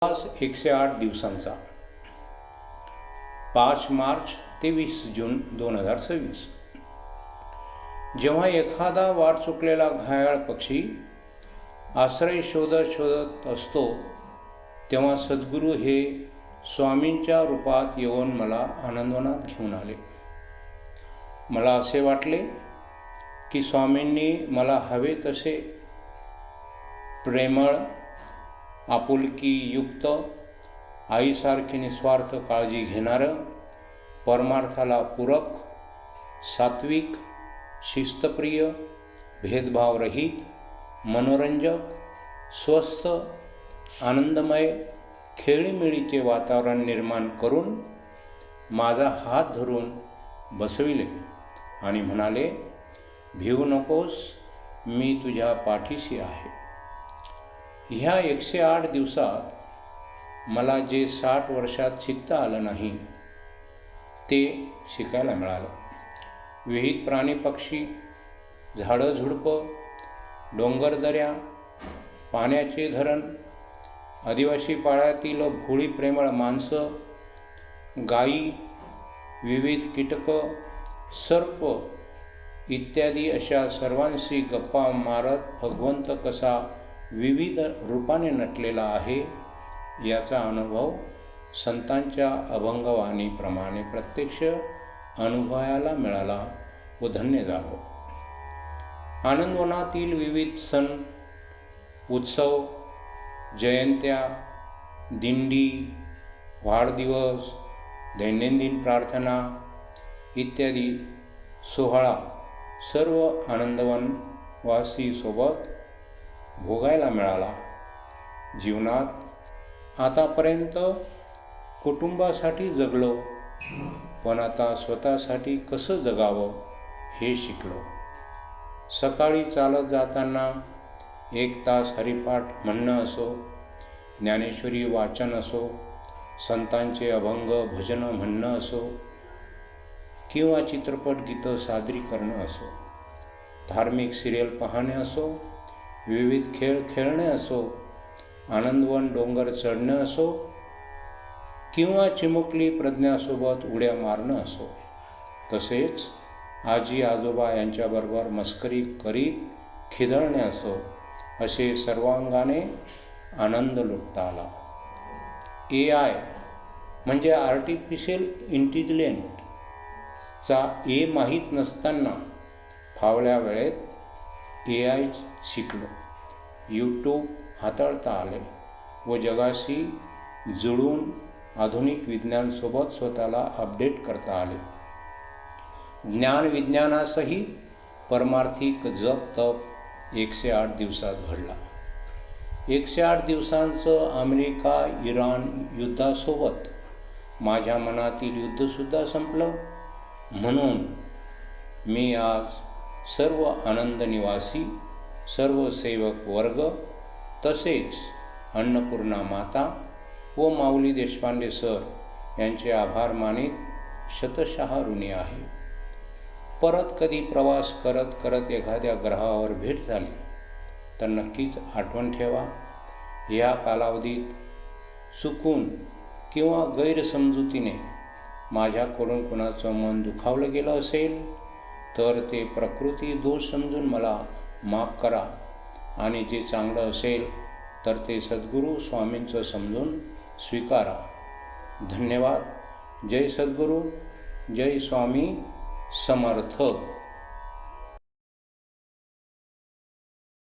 प्रवास 108 दिवसांचा 5 मार्च ते 20 जून 2026. जेव्हा एखादा वाट चुकलेला घायाळ पक्षी आश्रय शोधत शोधत असतो, तेव्हा सद्गुरू हे स्वामींच्या रूपात येऊन मला आनंदवनात घेऊन आले. मला असे वाटले की स्वामींनी मला हवे तसे प्रेमळ, आपुलकीयुक्त, आईसारखी निस्वार्थ काळजी घेणारं, परमार्थाला पूरक, सात्विक, शिस्तप्रिय, भेदभावरहित, मनोरंजक, स्वस्थ, आनंदमय, खेळीमेळीचे वातावरण निर्माण करून माझा हात धरून बसविले आणि म्हणाले, भिवू नकोस, मी तुझ्या पाठीशी आहे. ह्या 108 दिवसात मला जे 60 वर्षात शिकता आलं नाही ते शिकायला मिळालं. विविध प्राणी पक्षी, झाडं झुडपं, डोंगरदऱ्या, पाण्याचे धरण, आदिवासी पाड्यातील भोळी प्रेमळ माणसं, गायी, विविध कीटकं, सर्प इत्यादी अशा सर्वांशी गप्पा मारत भगवंत कसा विविध रूपाने नटलेला आहे याचा अनुभव संतांच्या अभंगवाणीप्रमाणे प्रत्यक्ष अनुभवायला मिळाला व धन्य झालो. आनंदवनातील विविध सण, उत्सव, जयंत्या, दिंडी, वाढदिवस, दैनंदिन प्रार्थना इत्यादी सोहळा सर्व आनंदवन वासीसोबत भोगायला मिळाला. जीवनात आतापर्यंत कुटुंबासाठी जगलो, पण आता स्वतःसाठी कसं जगावं हे शिकलो. सकाळी चालत जाताना 1 तास हरिपाठ म्हणणं असो, ज्ञानेश्वरी वाचन असो, संतांचे अभंग भजन म्हणणं असो किंवा चित्रपट गीतं सादरीकरणं असो, धार्मिक सिरियल पाहणे असो, विविध खेळ खेळणे असो, आनंदवन डोंगर चढणं असो किंवा चिमुकली प्रज्ञासोबत उड्या मारणं असो, तसेच आजी आजोबा यांच्याबरोबर मस्करी करीत खिदळणे असो, असे सर्वांगाने आनंद लुटता आला. AI म्हणजे आर्टिफिशियल इंटेलिजन्सचा ए माहीत नसताना फावल्या वेळेत AI शिकलो. यूट्यूब हाताळता आले व जगाशी जुळून आधुनिक विज्ञानासोबत स्वतःला अपडेट करता आले. ज्ञान विज्ञानासहित परमार्थिक जप तप 108 दिवसात घडला. 108 दिवसांचं अमेरिका इराण युद्धासोबत माझ्या मनातील युद्धसुद्धा संपलं. म्हणून मी आज सर्व आनंद निवासी, सर्व सेवक वर्ग, तसेच अन्नपूर्णा माता व माऊली देशपांडे सर यांचे आभार मानित शतशः ऋणी आहे. परत कधी प्रवास करत करत एखाद्या ग्रहावर भेट झाली तर नक्कीच आठवण ठेवा. या कालावधीत चुकून किंवा गैरसमजुतीने माझ्याकडून कुणाचं मन दुखावलं गेलं असेल तर ते प्रकृती दोष समजून मला माफ करा आणि जे चांगलं असेल तर ते सद्गुरू स्वामींचं समजून स्वीकारा. धन्यवाद. जय सद्गुरू, जय स्वामी समर्थ.